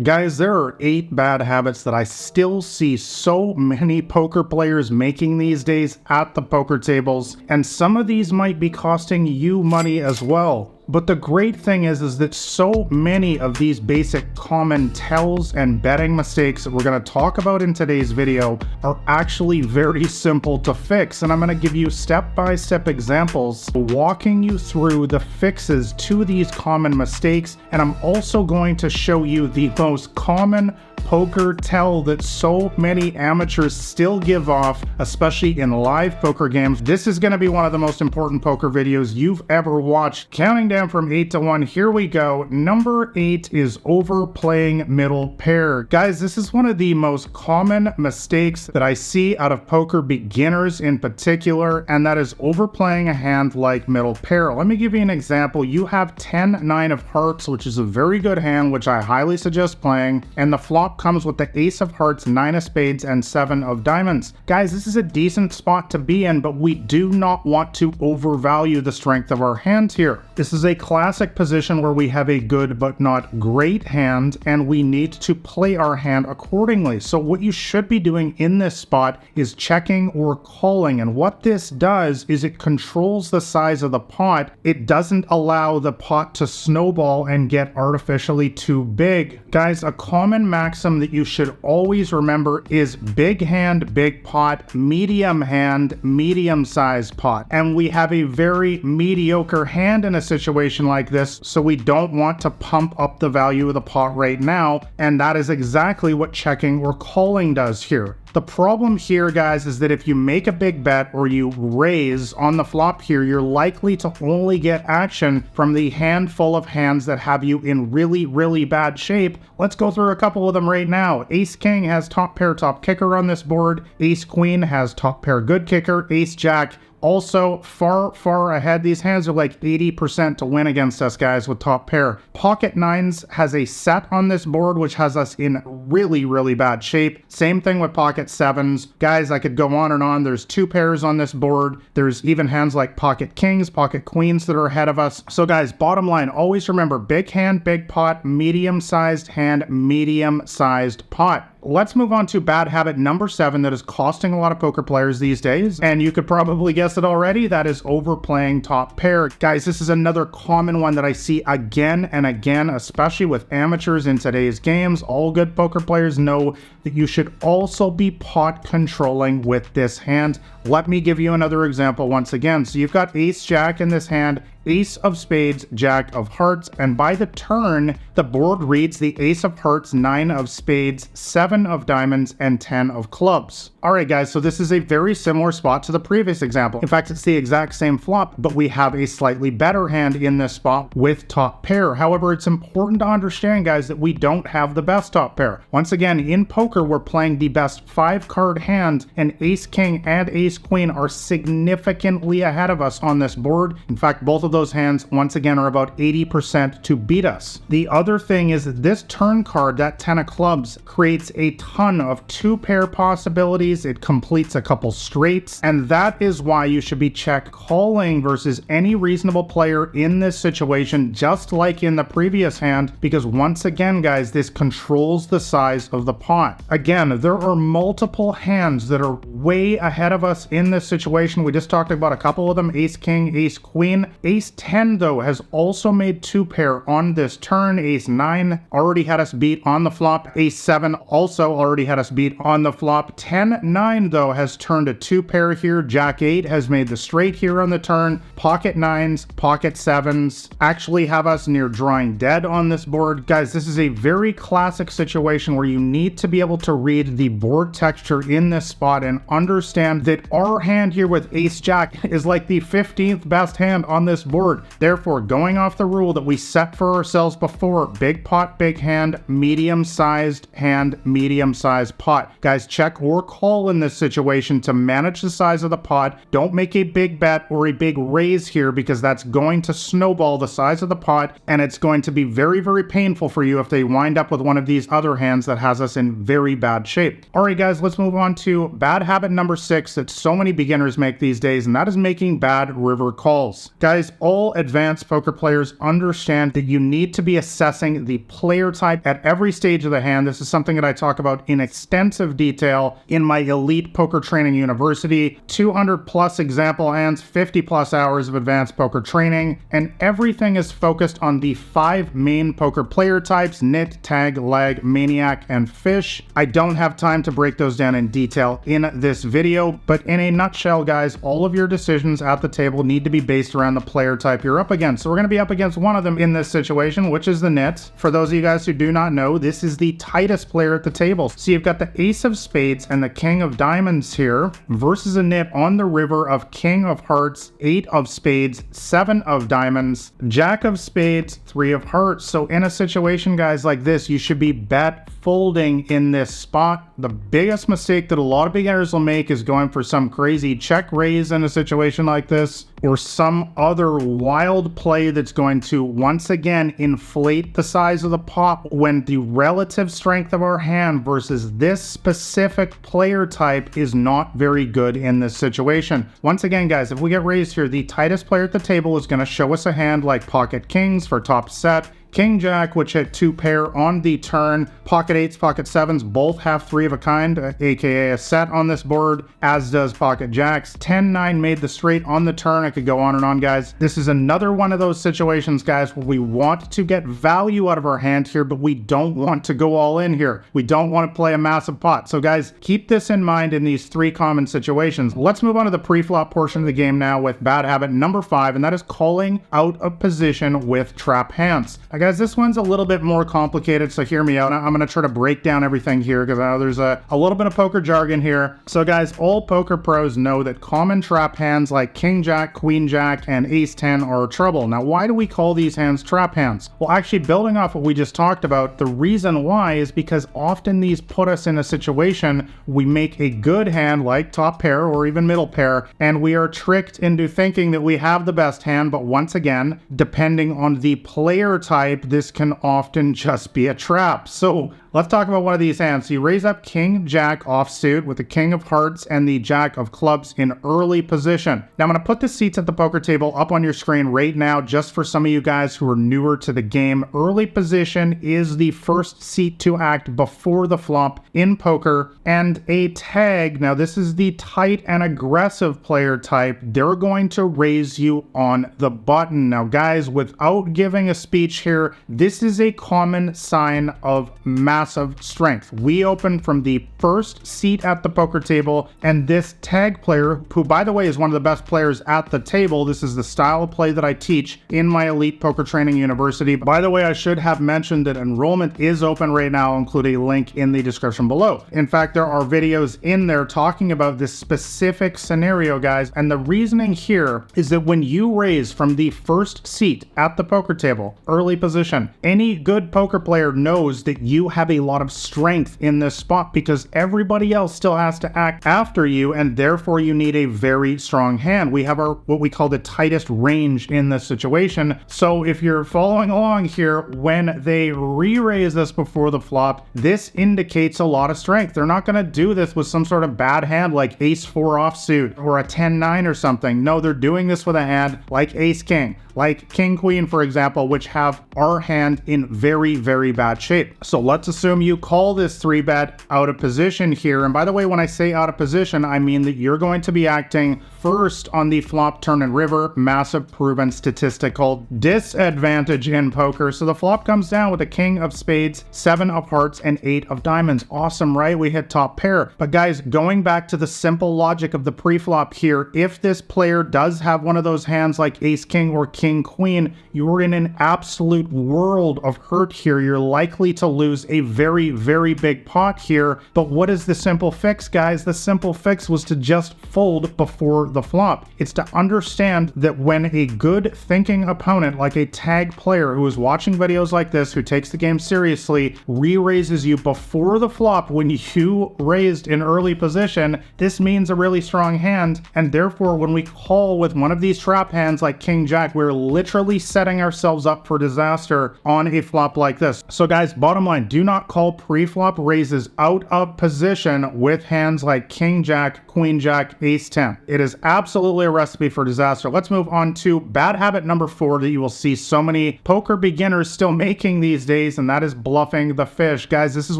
Guys, there are 8 bad habits that I still see so many poker players making these days at the poker tables, and some of these might be costing you money as well. But the great thing is that so many of these basic common tells and betting mistakes that we're going to talk about in today's video are actually very simple to fix, and I'm going to give you step-by-step examples walking you through the fixes to these common mistakes, and I'm also going to show you the most common poker tell that so many amateurs still give off, especially in live poker games. This is going to be one of the most important poker videos you've ever watched. Counting down from 8 to 1, here we go. Number 8 is overplaying middle pair. Guys, this is one of the most common mistakes that I see out of poker beginners in particular, and that is overplaying a hand like middle pair. Let me give you an example. You have 10-9 of hearts, which is a very good hand, which I highly suggest playing, and the flop comes with the ace of hearts, 9 of spades, and 7 of diamonds. Guys, this is a decent spot to be in, but we do not want to overvalue the strength of our hand here. This is a classic position where we have a good but not great hand, and we need to play our hand accordingly. So what you should be doing in this spot is checking or calling, and what this does is it controls the size of the pot. It doesn't allow the pot to snowball and get artificially too big. Guys, a common maxim that you should always remember is big hand, big pot, medium hand, medium sized pot. And we have a very mediocre hand in a situation like this, so we don't want to pump up the value of the pot right now, and that is exactly what checking or calling does here. The problem here, guys, is that if you make a big bet or you raise on the flop here, you're likely to only get action from the handful of hands that have you in really, really bad shape. Let's go through a couple of them right now. Ace King has top pair, top kicker on this board. Ace Queen has top pair, good kicker. Ace Jack also far ahead. These hands are like 80% to win against us, guys, with top pair. Pocket nines has a set on this board, which has us in really, really bad shape. Same thing with pocket sevens. Guys, I could go on and on. There's 2 pairs on this board. There's even hands like pocket kings, pocket queens that are ahead of us. So guys, bottom line, always remember big hand, big pot, medium-sized hand, medium-sized pot. Let's move on to bad habit number 7 that is costing a lot of poker players these days, and you could probably guess it already, that is overplaying top pair. Guys, this is another common one that I see again and again, especially with amateurs in today's games. All good poker players know that you should also be pot controlling with this hand. Let me give you another example once again. So you've got ace jack in this hand, ace of spades, jack of hearts, and by the turn, the board reads the ace of hearts, 9 of spades, 7 of diamonds, and 10 of clubs. Alright guys, so this is a very similar spot to the previous example. In fact, it's the exact same flop, but we have a slightly better hand in this spot with top pair. However, it's important to understand, guys, that we don't have the best top pair. Once again, in poker, we're playing the best 5-card hand, and ace king and ace queen are significantly ahead of us on this board. In fact, both of those hands, once again, are about 80% to beat us. The other thing is that this turn card, that 10 of clubs, creates a ton of 2-pair possibilities. It completes a couple straights, and that is why you should be check calling versus any reasonable player in this situation, just like in the previous hand, because once again, guys, this controls the size of the pot. Again, there are multiple hands that are way ahead of us in this situation. We just talked about a couple of them, ace king, ace queen. Ace 10, though, has also made 2-pair on this turn. Ace 9 already had us beat on the flop. Ace 7 also already had us beat on the flop. 10-9, though, has turned a 2-pair here. Jack 8 has made the straight here on the turn. Pocket 9s, pocket 7s actually have us near drawing dead on this board. Guys, this is a very classic situation where you need to be able to read the board texture in this spot and understand that our hand here with ace jack is like the 15th best hand on this board. Therefore, going off the rule that we set for ourselves before, big pot, big hand, medium-sized hand, medium-sized pot. Guys, check or call in this situation to manage the size of the pot. Don't make a big bet or a big raise here, because that's going to snowball the size of the pot, and it's going to be very, very painful for you if they wind up with one of these other hands that has us in very bad shape. Alright guys, let's move on to bad habit number 6 that so many beginners make these days, and that is making bad river calls. Guys, all advanced poker players understand that you need to be assessing the player type at every stage of the hand. This is something that I talk about in extensive detail in my Elite Poker Training University. 200 plus example hands, 50 plus hours of advanced poker training, and everything is focused on the 5 main poker player types: nit, tag, lag, maniac, and fish. I don't have time to break those down in detail in this video, but in a nutshell, guys, all of your decisions at the table need to be based around the player type you're up against. So we're going to be up against one of them in this situation, which is the nit. For those of you guys who do not know, this is the tightest player at the table. So you've got the ace of spades and the king of diamonds here versus a nit on the river of king of hearts, 8 of spades, 7 of diamonds, jack of spades, 3 of hearts. So in a situation, guys, like this, you should be bet folding in this spot. The biggest mistake that a lot of beginners will make is going for some crazy check raise in a situation like this, or some other wild play that's going to once again inflate the size of the pot when the relative strength of our hand versus this specific player type is not very good in this situation. Once again, guys, if we get raised here, the tightest player at the table is going to show us a hand like pocket kings for top set, king jack, which hit 2 pair on the turn, pocket 8s, pocket 7s, both have 3 of a kind, aka a set on this board, as does pocket jacks. 10-9 made the straight on the turn. I could go on and on, guys. This is another one of those situations, guys, where we want to get value out of our hand here, but we don't want to go all in here. We don't want to play a massive pot. So guys, keep this in mind in these 3 common situations. Let's move on to the pre-flop portion of the game now with bad habit number 5, and that is calling out of position with trap hands. Now, guys, this one's a little bit more complicated, so hear me out. I'm going to try to break down everything here because I know there's a little bit of poker jargon here. So guys, all poker pros know that common trap hands like king jack, queen jack, and ace 10 are trouble. Now, why do we call these hands trap hands? Well, actually, building off what we just talked about, the reason why is because often these put us in a situation we make a good hand like top pair or even middle pair, and we are tricked into thinking that we have the best hand, but once again, depending on the player type, this can often just be a trap. So let's talk about one of these hands. So you raise up king jack offsuit with the king of hearts and the jack of clubs in early position. Now I'm going to put the seats at the poker table up on your screen right now just for some of you guys who are newer to the game. Early position is the first seat to act before the flop in poker, and a tag, now this is the tight and aggressive player type, they're going to raise you on the button. Now guys, without giving a speech here, this is a common sign of massive strength. We open from the first seat at the poker table, and this tag player, who by the way is one of the best players at the table, this is the style of play that I teach in my Elite Poker Training University. By the way, I should have mentioned that enrollment is open right now. I'll include a link in the description below. In fact, there are videos in there talking about this specific scenario, guys, and the reasoning here is that when you raise from the first seat at the poker table, early position, any good poker player knows that you have a lot of strength in this spot because everybody else still has to act after you, and therefore you need a very strong hand. We have our what we call the tightest range in this situation. So if you're following along here, when they re-raise this before the flop, this indicates a lot of strength. They're not going to do this with some sort of bad hand like ace 4 offsuit or a 10-9 or something. No, they're doing this with a hand like ace king, like king queen, for example, which have our hand in very, very bad shape. So let's assume you call this 3-bet out of position here. And by the way, when I say out of position, I mean that you're going to be acting first on the flop, turn, and river. Massive proven statistical disadvantage in poker. So the flop comes down with a king of spades, 7 of hearts, and 8 of diamonds. Awesome, right? We hit top pair. But guys, going back to the simple logic of the pre-flop here, if this player does have one of those hands like ace king or king queen, you're in an absolute world of hurt here. You're likely to lose a very, very big pot here. But what is the simple fix, guys? The simple fix was to just fold before the flop. It's to understand that when a good thinking opponent like a tag player who is watching videos like this, who takes the game seriously, re-raises you before the flop when you raised in early position, this means a really strong hand, and therefore when we call with one of these trap hands like king jack, we're literally setting ourselves up for disaster. disaster on a flop like this. So guys, bottom line, do not call pre-flop raises out of position with hands like king jack, queen jack, ace 10. It is absolutely a recipe for disaster. Let's move on to bad habit number 4 that you will see so many poker beginners still making these days, and that is bluffing the fish. Guys, this is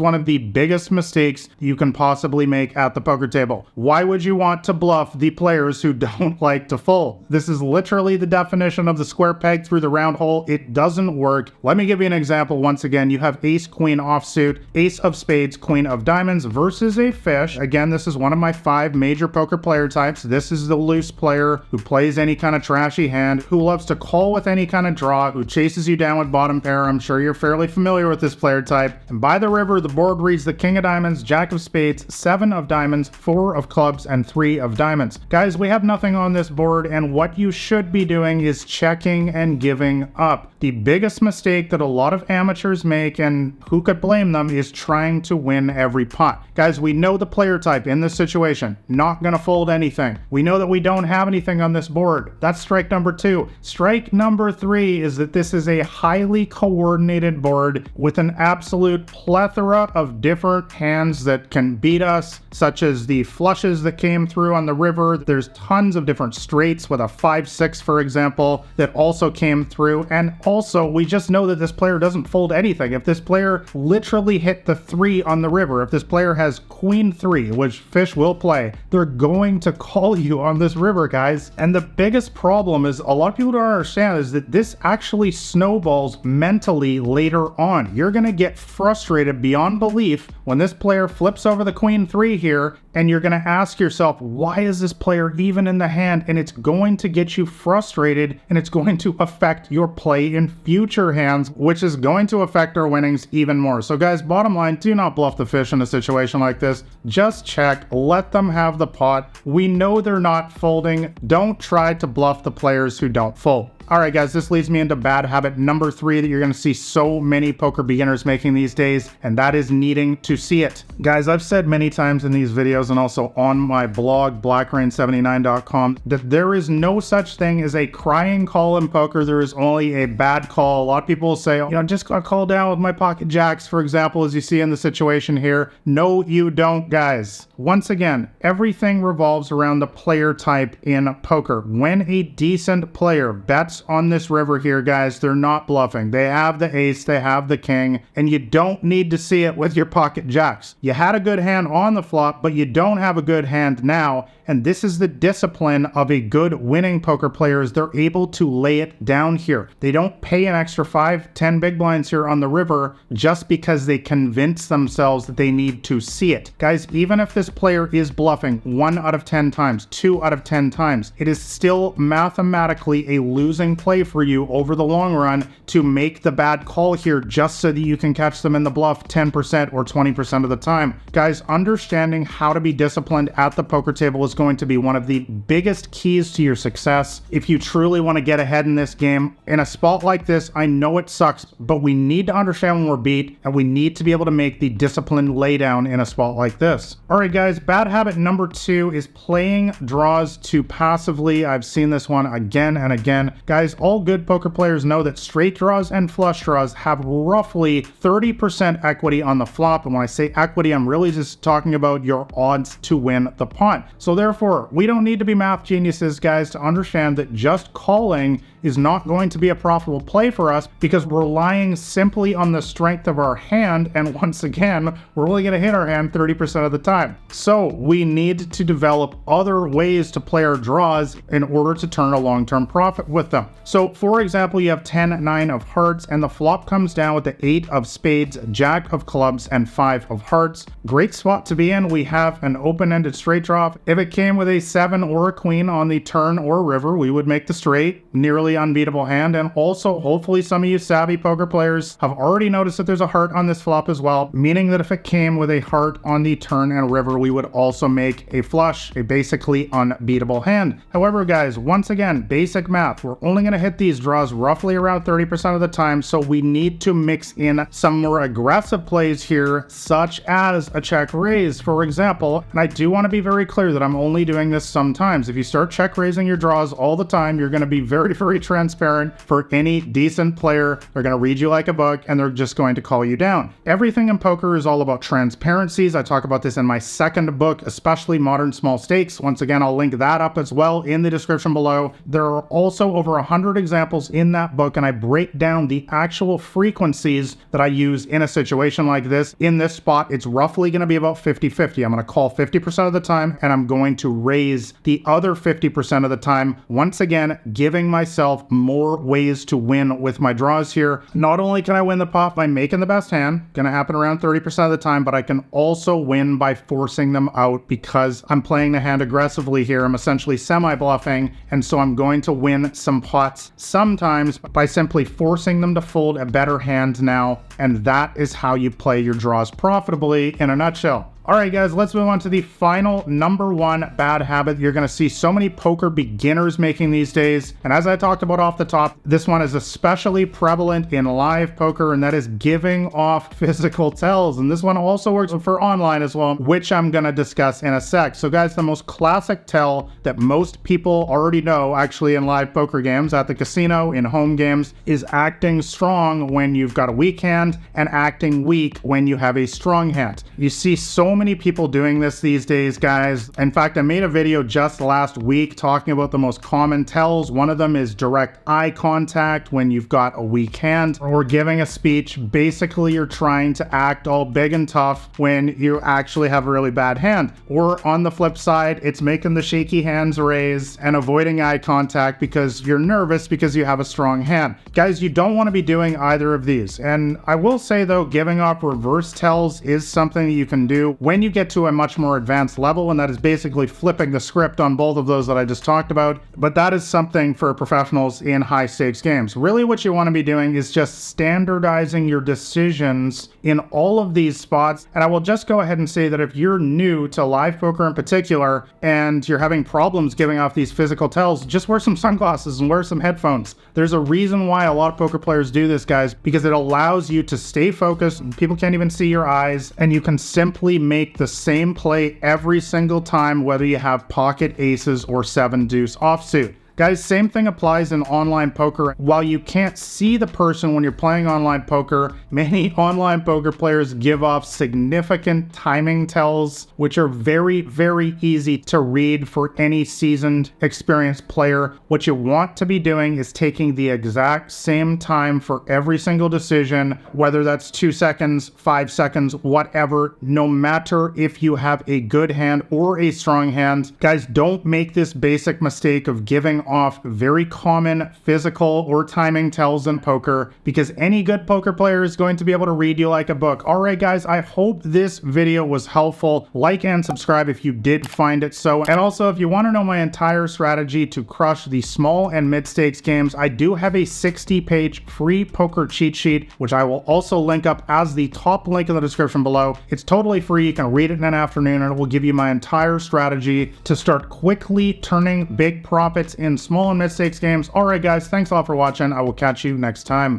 one of the biggest mistakes you can possibly make at the poker table. Why would you want to bluff the players who don't like to fold? This is literally the definition of the square peg through the round hole. It doesn't work. Let me give you an example. Once again, you have ace queen offsuit, ace of spades, queen of diamonds versus a fish. Again, this is one of my 5 major poker player types. This is the loose player who plays any kind of trashy hand, who loves to call with any kind of draw, who chases you down with bottom pair. I'm sure you're fairly familiar with this player type. And by the river, the board reads the king of diamonds, jack of spades, 7 of diamonds, 4 of clubs, and 3 of diamonds. Guys, we have nothing on this board, and what you should be doing is checking and giving up. The biggest mistake that a lot of amateurs make, and who could blame them, is trying to win every pot. Guys, we know the player type in this situation, not gonna fold anything. We know that we don't have anything on this board. That's strike number 2. Strike number 3 is that this is a highly coordinated board with an absolute plethora of different hands that can beat us, such as the flushes that came through on the river. There's tons of different straights with a 5-6, for example, that also came through. And also, we just know that this player doesn't fold anything. If this player literally hit the 3 on the river, if this player has queen 3, which fish will play, they're going to call you on this river, guys. And the biggest problem is, a lot of people don't understand, is that this actually snowballs mentally later on. You're gonna get frustrated beyond belief when this player flips over the queen 3 here, and you're gonna ask yourself, why is this player even in the hand? And it's going to get you frustrated, and it's going to affect your play in future hands, which is going to affect our winnings even more. So guys, bottom line, do not bluff the fish in a situation like this. Just check, let them have the pot. We know they're not folding. Don't try to bluff the players who don't fold. All right, guys, this leads me into bad habit number 3 that you're going to see so many poker beginners making these days, and that is needing to see it. Guys, I've said many times in these videos and also on my blog, blackrain79.com, that there is no such thing as a crying call in poker. There is only a bad call. A lot of people will say, you know, just got called down with my pocket jacks, for example, as you see in the situation here. No, you don't, guys. Once again, everything revolves around the player type in poker. When a decent player bets on this river here, guys, they're not bluffing. They have the ace, they have the king, and you don't need to see it with your pocket jacks. You had a good hand on the flop, but you don't have a good hand now, and this is the discipline of a good winning poker player, is they're able to lay it down here. They don't pay an extra 5-10 big blinds here on the river just because they convince themselves that they need to see it. Guys, even if this player is bluffing 1 out of 10 times, 2 out of 10 times, it is still mathematically a losing play for you over the long run to make the bad call here just so that you can catch them in the bluff 10% or 20% of the time. Guys, understanding how to be disciplined at the poker table is going to be one of the biggest keys to your success if you truly want to get ahead in this game. In a spot like this, I know it sucks, but we need to understand when we're beat, and we need to be able to make the disciplined laydown in a spot like this. All right, guys, bad habit number 2 is playing draws too passively. I've seen this one again and again. Guys, all good poker players know that straight draws and flush draws have roughly 30% equity on the flop. And when I say equity, I'm really just talking about your odds to win the pot. So therefore, we don't need to be math geniuses, guys, to understand that just calling is not going to be a profitable play for us, because we're relying simply on the strength of our hand, and once again, we're only going to hit our hand 30% of the time. So we need to develop other ways to play our draws in order to turn a long-term profit with them. So for example, you have 10-9 of hearts, and the flop comes down with the 8 of spades, jack of clubs, and 5 of hearts. Great spot to be in. We have an open-ended straight draw. If it came with a 7 or a queen on the turn or river, we would make the straight. Nearly unbeatable hand. And also, hopefully some of you savvy poker players have already noticed that there's a heart on this flop as well, meaning that if it came with a heart on the turn and river, we would also make a flush, a basically unbeatable hand. However, guys, once again, basic math, we're only going to hit these draws roughly around 30% of the time, so we need to mix in some more aggressive plays here, such as a check raise, for example. And I do want to be very clear that I'm only doing this sometimes. If you start check raising your draws all the time, you're going to be very very transparent for any decent player. They're going to read you like a book and they're just going to call you down. Everything in poker is all about transparencies. I talk about this in my second book, especially Modern Small Stakes. Once again, I'll link that up as well in the description below. There are also over 100 examples in that book, and I break down the actual frequencies that I use in a situation like this. In this spot, it's roughly going to be about 50-50. I'm going to call 50% of the time, and I'm going to raise the other 50% of the time. Once again, giving myself more ways to win with my draws here. Not only can I win the pot by making the best hand, going to happen around 30% of the time, but I can also win by forcing them out because I'm playing the hand aggressively here. I'm essentially semi-bluffing, and so I'm going to win some pots sometimes by simply forcing them to fold a better hand now, and that is how you play your draws profitably in a nutshell. All right, guys, let's move on to the final number one bad habit you're going to see so many poker beginners making these days. And as I talked about off the top, this one is especially prevalent in live poker, and that is giving off physical tells. And this one also works for online as well, which I'm going to discuss in a sec. So guys, the most classic tell that most people already know actually in live poker games, at the casino, in home games, is acting strong when you've got a weak hand and acting weak when you have a strong hand. You see so many people doing this these days, guys. In fact, I made a video just last week talking about the most common tells. One of them is direct eye contact when you've got a weak hand, or giving a speech. Basically, you're trying to act all big and tough when you actually have a really bad hand. Or on the flip side, it's making the shaky hands raise and avoiding eye contact because you're nervous because you have a strong hand. Guys, you don't want to be doing either of these. And I will say though, giving off reverse tells is something that you can do when you get to a much more advanced level, and that is basically flipping the script on both of those that I just talked about. But that is something for professionals in high stakes games. Really what you want to be doing is just standardizing your decisions in all of these spots. And I will just go ahead and say that if you're new to live poker in particular, and you're having problems giving off these physical tells, just wear some sunglasses and wear some headphones. There's a reason why a lot of poker players do this, guys, because it allows you to stay focused. People can't even see your eyes, and you can simply make the same play every single time, whether you have pocket aces or 7-deuce offsuit. Guys, same thing applies in online poker. While you can't see the person when you're playing online poker, many online poker players give off significant timing tells, which are very, very easy to read for any seasoned, experienced player. What you want to be doing is taking the exact same time for every single decision, whether that's 2 seconds, 5 seconds, whatever, no matter if you have a good hand or a strong hand. Guys, don't make this basic mistake of giving off very common physical or timing tells in poker, because any good poker player is going to be able to read you like a book. All right, guys, I hope this video was helpful. Like and subscribe if you did find it so. And also, if you want to know my entire strategy to crush the small and mid stakes games, I do have a 60-page free poker cheat sheet, which I will also link up as the top link in the description below. It's totally free. You can read it in an afternoon, and it will give you my entire strategy to start quickly turning big profits in small and mid stakes games. All right, guys, thanks a lot for watching. I will catch you next time.